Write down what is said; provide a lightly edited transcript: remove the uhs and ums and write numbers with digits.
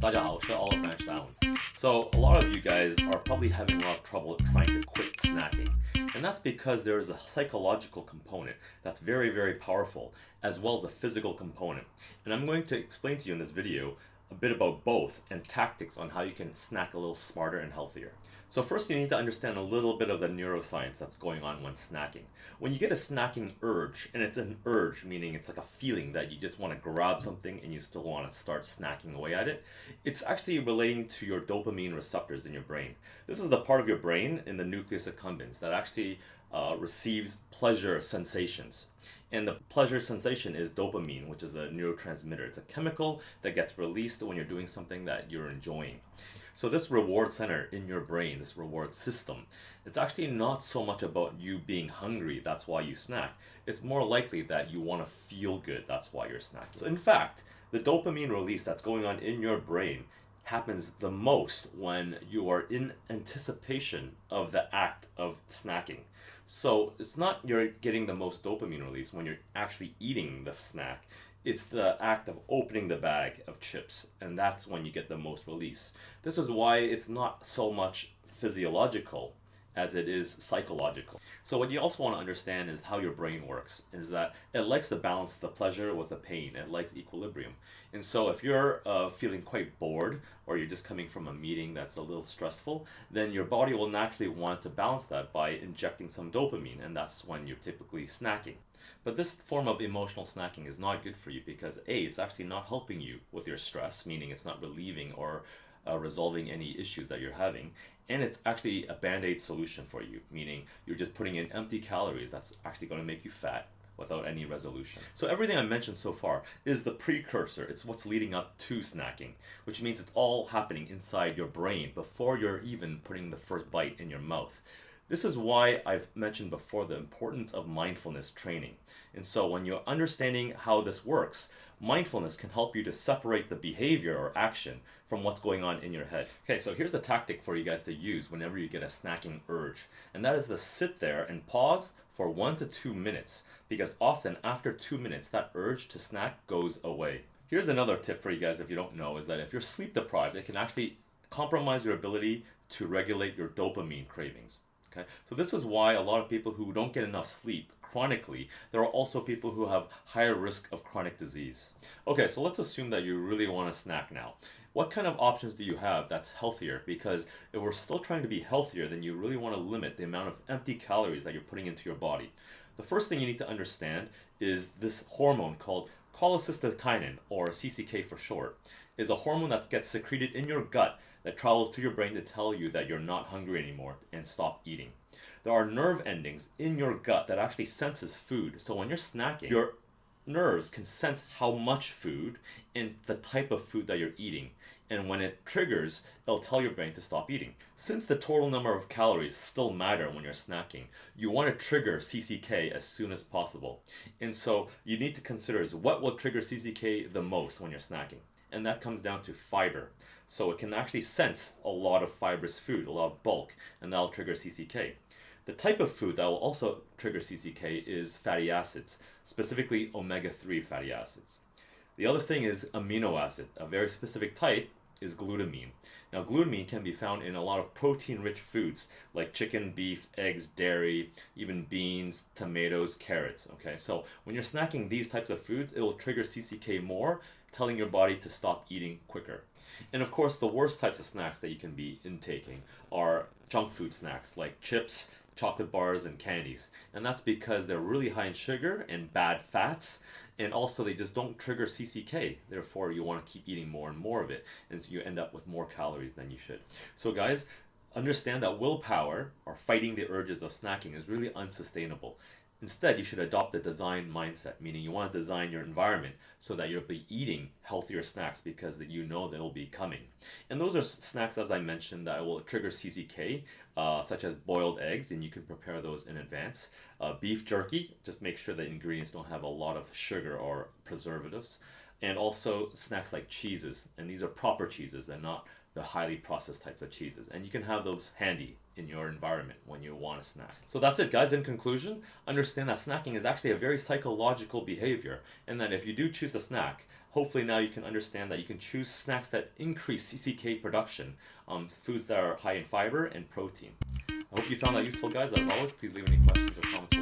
大家好，我是 Olive Branch Down. So a lot of you guys are probably having a lot of trouble trying to quit snacking. And that's because there is a psychological component that's very, very powerful, as well as a physical component. And I'm going to explain to you in this video a bit about both and tactics on how you can snack a little smarter and healthier. So first you need to understand a little bit of the neuroscience that's going on when snacking. When you get a snacking urge, and it's an urge, meaning it's like a feeling that you just want to grab something and you still want to start snacking away at it, it's actually relating to your dopamine receptors in your brain. This is the part of your brain in the nucleus accumbens that actually receives pleasure sensations. And the pleasure sensation is dopamine, which is a neurotransmitter. It's a chemical that gets released when you're doing something that you're enjoying. So this reward center in your brain, this reward system, it's actually not so much about you being hungry, that's why you snack. It's more likely that you want to feel good, that's why you're snacking. So in fact, the dopamine release that's going on in your brain happens the most when you are in anticipation of the act of snacking. So it's not you're getting the most dopamine release when you're actually eating the snack. It's the act of opening the bag of chips, and that's when you get the most release. This is why it's not so much physiological as it is psychological. So what you also want to understand is how your brain works, is that it likes to balance the pleasure with the pain. It likes equilibrium. And so if you're feeling quite bored, or you're just coming from a meeting that's a little stressful, then your body will naturally want to balance that by injecting some dopamine, and that's when you're typically snacking. But this form of emotional snacking is not good for you because A, it's actually not helping you with your stress, meaning it's not relieving or resolving any issues that you're having, and it's actually a band-aid solution for you, meaning you're just putting in empty calories that's actually going to make you fat without any resolution. So everything I mentioned so far is the precursor. It's what's leading up to snacking, which means it's all happening inside your brain before you're even putting the first bite in your mouth. This is why I've mentioned before the importance of mindfulness training. And so when you're understanding how this works, mindfulness can help you to separate the behavior or action from what's going on in your head. Okay, so here's a tactic for you guys to use whenever you get a snacking urge. And that is to sit there and pause for 1 to 2 minutes, because often after 2 minutes, that urge to snack goes away. Here's another tip for you guys if you don't know, is that if you're sleep deprived, it can actually compromise your ability to regulate your dopamine cravings. Okay? So this is why a lot of people who don't get enough sleep chronically, there are also people who have higher risk of chronic disease. Okay, so let's assume that you really want to snack now. What kind of options do you have that's healthier? Because if we're still trying to be healthier, then you really want to limit the amount of empty calories that you're putting into your body. The first thing you need to understand is this hormone called cholecystokinin, or CCK for short, is a hormone that gets secreted in your gut that travels to your brain to tell you that you're not hungry anymore and stop eating. There are nerve endings in your gut that actually senses food. So when you're snacking, your nerves can sense how much food and the type of food that you're eating. And when it triggers, it'll tell your brain to stop eating. Since the total number of calories still matter when you're snacking, you want to trigger CCK as soon as possible. And so you need to consider is what will trigger CCK the most when you're snacking. And that comes down to fiber. So it can actually sense a lot of fibrous food, a lot of bulk, and that'll trigger CCK. The type of food that will also trigger CCK is fatty acids, specifically omega-3 fatty acids. The other thing is amino acid. A very specific type is glutamine. Now, glutamine can be found in a lot of protein-rich foods like chicken, beef, eggs, dairy, even beans, tomatoes, carrots. Okay, so when you're snacking these types of foods, it will trigger CCK more, telling your body to stop eating quicker. And of course, the worst types of snacks that you can be intaking are junk food snacks like chips, chocolate bars, and candies. And that's because they're really high in sugar and bad fats, and also they just don't trigger CCK. Therefore, you want to keep eating more and more of it, and so you end up with more calories than you should. So guys, understand that willpower, or fighting the urges of snacking, is really unsustainable. Instead, you should adopt a design mindset, meaning you want to design your environment so that you'll be eating healthier snacks because you know they'll be coming. And those are snacks, as I mentioned, that will trigger CCK, such as boiled eggs, and you can prepare those in advance. Beef jerky, just make sure the ingredients don't have a lot of sugar or preservatives. and also snacks like cheeses. And these are proper cheeses and not the highly processed types of cheeses. And you can have those handy in your environment when you want a snack. So that's it, guys. In conclusion, understand that snacking is actually a very psychological behavior, and that if you do choose a snack, hopefully now you can understand that you can choose snacks that increase CCK production, foods that are high in fiber and protein. I hope you found that useful, guys. As always, please leave any questions or comments